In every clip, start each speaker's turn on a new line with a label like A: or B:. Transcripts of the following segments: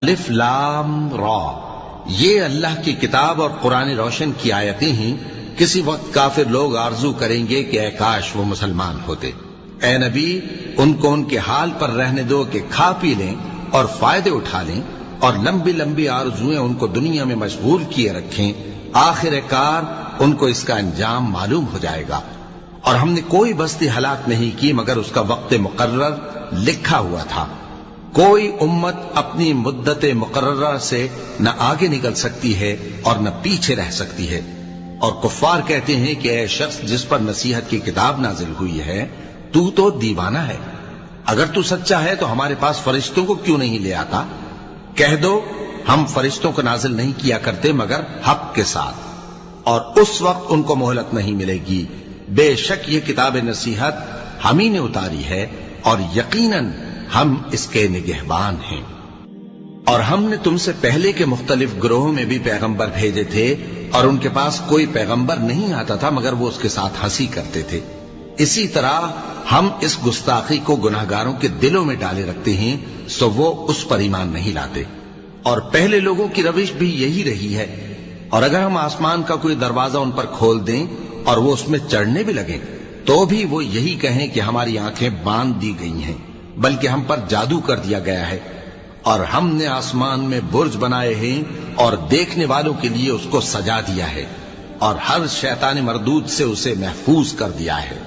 A: الف لام را، یہ اللہ کی کتاب اور قرآن روشن کی آیتیں ہیں۔ کسی وقت کافر لوگ آرزو کریں گے کہ اے کاش وہ مسلمان ہوتے۔ اے نبی، ان کو ان کے حال پر رہنے دو کہ کھا پی لیں اور فائدے اٹھا لیں، اور لمبی لمبی آرزویں ان کو دنیا میں مشغول کیے رکھیں، آخر کار ان کو اس کا انجام معلوم ہو جائے گا۔ اور ہم نے کوئی بستی ہلاک نہیں کی مگر اس کا وقت مقرر لکھا ہوا تھا۔ کوئی امت اپنی مدت مقررہ سے نہ آگے نکل سکتی ہے اور نہ پیچھے رہ سکتی ہے۔ اور کفار کہتے ہیں کہ اے شخص جس پر نصیحت کی کتاب نازل ہوئی ہے، تو دیوانہ ہے، اگر تو سچا ہے تو ہمارے پاس فرشتوں کو کیوں نہیں لے آتا؟ کہہ دو ہم فرشتوں کو نازل نہیں کیا کرتے مگر حق کے ساتھ، اور اس وقت ان کو مہلت نہیں ملے گی۔ بے شک یہ کتاب نصیحت ہم ہی نے اتاری ہے، اور یقیناً ہم اس کے نگہبان ہیں۔ اور ہم نے تم سے پہلے کے مختلف گروہوں میں بھی پیغمبر بھیجے تھے، اور ان کے پاس کوئی پیغمبر نہیں آتا تھا مگر وہ اس کے ساتھ ہنسی کرتے تھے۔ اسی طرح ہم اس گستاخی کو گناہگاروں کے دلوں میں ڈالے رکھتے ہیں، سو وہ اس پر ایمان نہیں لاتے۔ اور پہلے لوگوں کی روش بھی یہی رہی ہے، اور اگر ہم آسمان کا کوئی دروازہ ان پر کھول دیں اور وہ اس میں چڑھنے بھی لگیں تو بھی وہ یہی کہیں کہ ہماری آنکھیں باندھ دی گئی ہیں، بلکہ ہم پر جادو کر دیا گیا ہے۔ اور ہم نے آسمان میں برج بنائے ہیں اور دیکھنے والوں کے لیے اس کو سجا دیا ہے، اور ہر شیطان مردود سے اسے محفوظ کر دیا ہے۔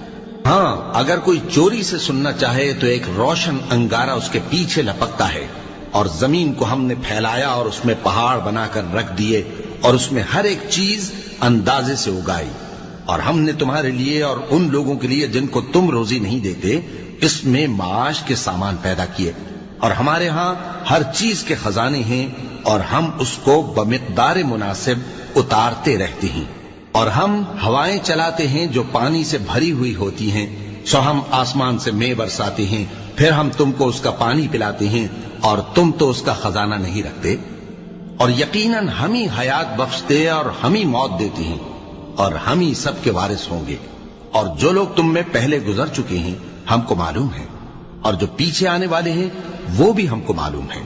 A: ہاں، اگر کوئی چوری سے سننا چاہے تو ایک روشن انگارہ اس کے پیچھے لپکتا ہے، اور زمین کو ہم نے پھیلایا اور اس میں پہاڑ بنا کر رکھ دیے، اور اس میں ہر ایک چیز اندازے سے اگائی۔ اور ہم نے تمہارے لیے اور ان لوگوں کے لیے جن کو تم روزی نہیں دیتے اس میں معاش کے سامان پیدا کیے، اور ہمارے ہاں ہر چیز کے خزانے ہیں، اور ہم اس کو بمقدار مناسب اتارتے رہتے ہیں۔ اور ہم ہوائیں چلاتے ہیں جو پانی سے بھری ہوئی ہوتی ہیں، سو ہم آسمان سے مے برساتے ہیں، پھر ہم تم کو اس کا پانی پلاتے ہیں، اور تم تو اس کا خزانہ نہیں رکھتے۔ اور یقیناً ہم ہی حیات بخشتے اور ہم ہی موت دیتے ہیں، اور ہم ہی سب کے وارث ہوں گے۔ اور جو لوگ تم میں پہلے گزر چکے ہیں ہم کو معلوم ہے، اور جو پیچھے آنے والے ہیں وہ بھی ہم کو معلوم ہے۔